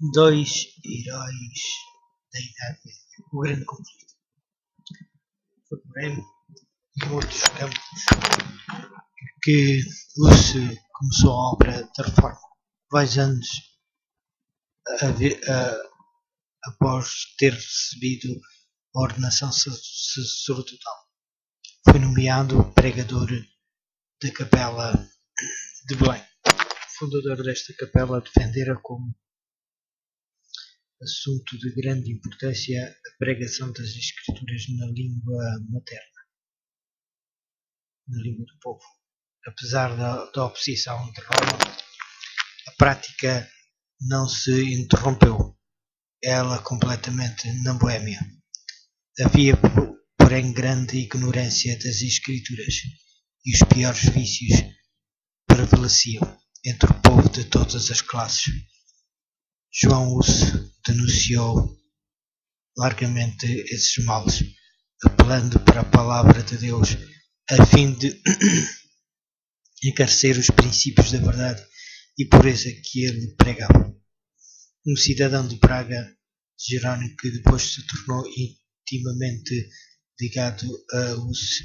Dois heróis da Idade Média. O grande conflito. Foi porém em outros campos que Lúcio começou a obra da reforma. Vários anos após ter recebido a ordenação sacerdotal. Foi nomeado pregador da Capela de Belém. O fundador desta capela defendera como assunto de grande importância a pregação das Escrituras na língua materna, na língua do povo. Apesar da oposição de Roma, a prática não se interrompeu, ela completamente na Boêmia. Havia, porém, grande ignorância das Escrituras e os piores vícios prevaleciam entre o povo de todas as classes. João Hus denunciou largamente esses males, apelando para a palavra de Deus a fim de encarecer os princípios da verdade e pureza que ele pregava. Um cidadão de Praga, Jerônimo, que depois se tornou intimamente ligado a Hus,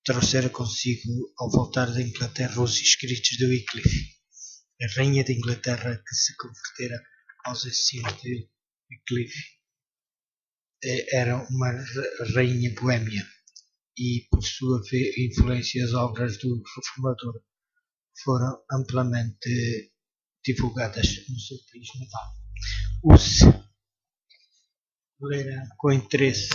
trouxera consigo, ao voltar da Inglaterra, os escritos de Wycliffe, a rainha de Inglaterra que se convertera aos ensinos de Wycliffe. Era uma rainha boêmia e, por sua influência, as obras do reformador foram amplamente divulgadas no seu país natal. Hus lera com interesse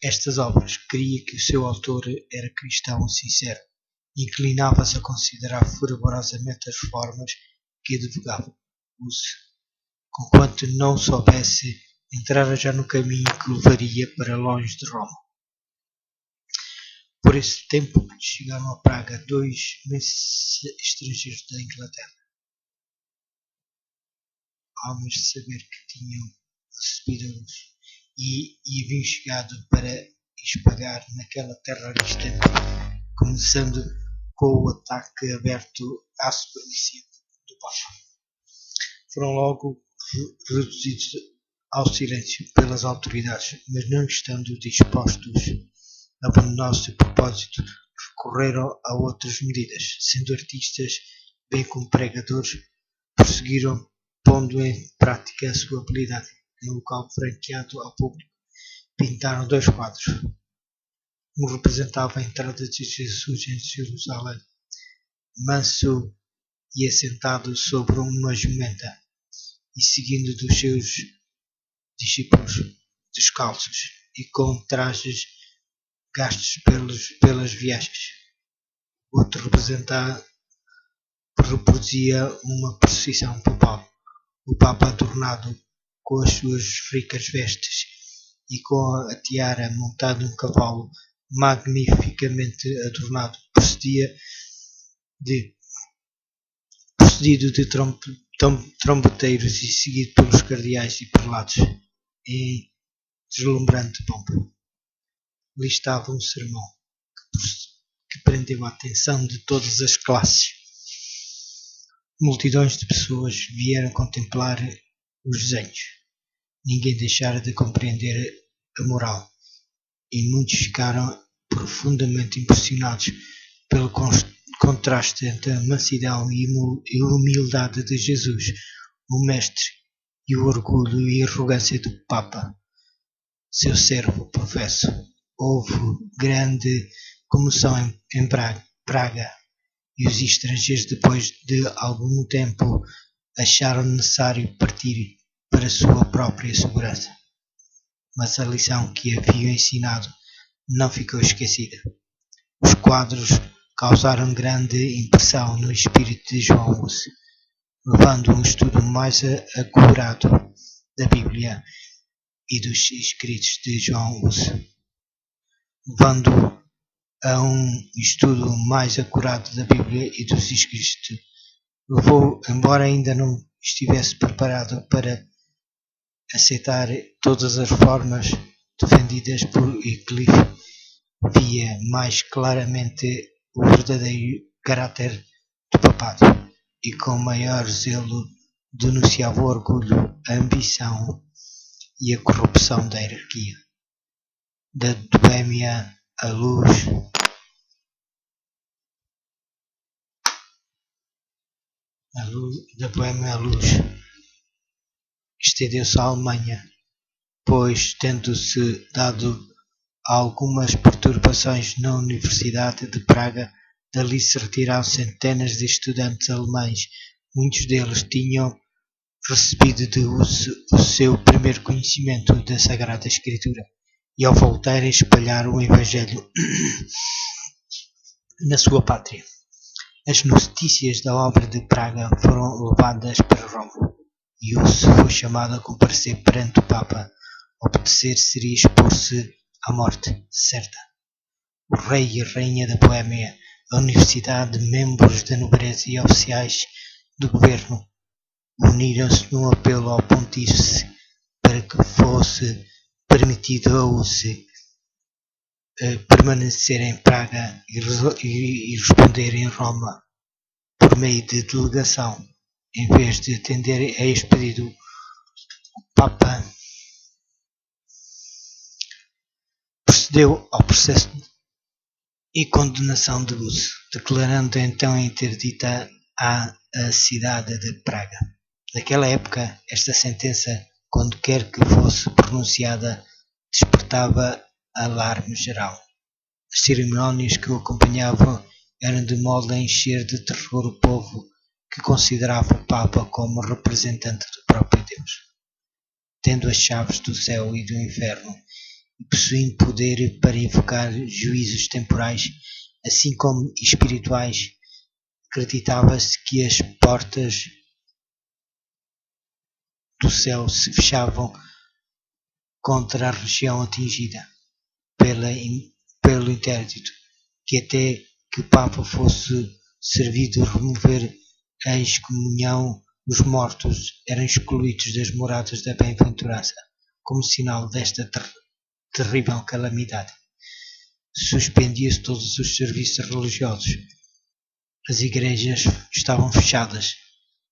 estas obras, creia que o seu autor era cristão sincero, inclinava-se a considerar fervorosamente as formas que advogava. Hus, conquanto não soubesse, entrara já no caminho que levaria para longe de Roma. Por esse tempo chegaram a Praga 2 estrangeiros da Inglaterra, homens de saber que tinham recebido a luz e haviam chegado para espalhar naquela terra distante, começando com o ataque aberto à supremacia do Papa. Foram logo reduzidos ao silêncio pelas autoridades, mas não estando dispostos a abandonar o seu propósito, recorreram a outras medidas. Sendo artistas, bem como pregadores, prosseguiram pondo em prática a sua habilidade. Em local franqueado ao público, pintaram 2 quadros. Um representava a entrada de Jesus em Jerusalém, manso e assentado sobre uma jumenta, e seguindo dos seus discípulos descalços e com trajes gastos pelas viagens. Outro reproduzia uma procissão papal, o Papa adornado com as suas ricas vestes e com a tiara montado num cavalo magnificamente adornado, precedido de trombeteiros e seguido pelos cardeais e prelados em deslumbrante pompa. Ali estava um sermão que prendeu a atenção de todas as classes. Multidões de pessoas vieram contemplar os desenhos. Ninguém deixara de compreender a moral, e muitos ficaram profundamente impressionados pelo contraste entre a mansidão e humildade de Jesus, o Mestre, e o orgulho e arrogância do Papa, seu servo professo. Houve grande comoção em Praga, e os estrangeiros, depois de algum tempo, acharam necessário partir para sua própria segurança. Mas a lição que haviam ensinado não ficou esquecida. Os quadros causaram grande impressão no espírito de João Hus, levando um estudo mais acurado da Bíblia e dos escritos de João Hus. Levando a um estudo mais acurado da Bíblia e dos escritos, levou, embora ainda não estivesse preparado para aceitar todas as formas defendidas por Wycliffe, via mais claramente o verdadeiro caráter do papado e com maior zelo denunciava o orgulho, a ambição e a corrupção da hierarquia. Da Boêmia à luz, estendeu-se à Alemanha, pois, tendo-se dado algumas perturbações na Universidade de Praga, dali se retiraram centenas de estudantes alemães. Muitos deles tinham recebido de uso o seu primeiro conhecimento da Sagrada Escritura e, ao voltarem, espalharam o Evangelho na sua pátria. As notícias da obra de Praga foram levadas para Roma e Hus foi chamado a comparecer perante o Papa. Obedecer seria expor-se à morte certa. O rei e a rainha da Boêmia, a universidade, membros da nobreza e oficiais do governo uniram-se num apelo ao pontífice para que fosse permitido a Hus permanecer em Praga e responder em Roma por meio de delegação, em vez de atender a este pedido. O Papa procedeu ao processo e condenação de Hus, declarando então interdita a cidade de Praga. Naquela época, esta sentença, quando quer que fosse pronunciada, despertava alarme geral. As cerimónias que o acompanhavam eram de modo a encher de terror o povo, que considerava o Papa como representante do próprio Deus, tendo as chaves do céu e do inferno, e possuindo poder para invocar juízos temporais, assim como espirituais. Acreditava-se que as portas do céu se fechavam contra a região atingida pelo interdito, que até que o Papa fosse servido a remover a excomunhão, os mortos eram excluídos das moradas da bem-aventurança, como sinal desta terrível calamidade. Suspendia-se todos os serviços religiosos. As igrejas estavam fechadas.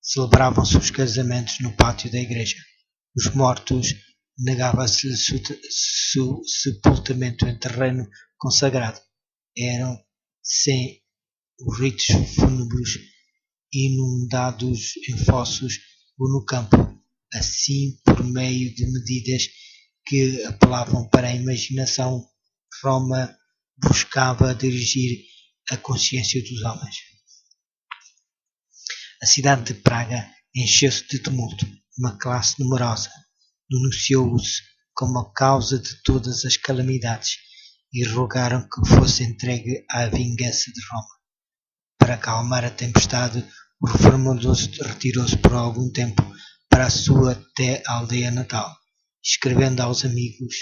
Celebravam-se os casamentos no pátio da igreja. Os mortos negavam-se sepultamento em terreno consagrado. Eram, sem os ritos fúnebres, inundados em fossos ou no campo, assim por meio de medidas que apelavam para a imaginação. Roma buscava dirigir a consciência dos homens. A cidade de Praga encheu-se de tumulto. Uma classe numerosa denunciou-os como a causa de todas as calamidades e rogaram que fosse entregue à vingança de Roma. Para acalmar a tempestade, o reformador retirou-se por algum tempo para a sua aldeia natal, escrevendo aos amigos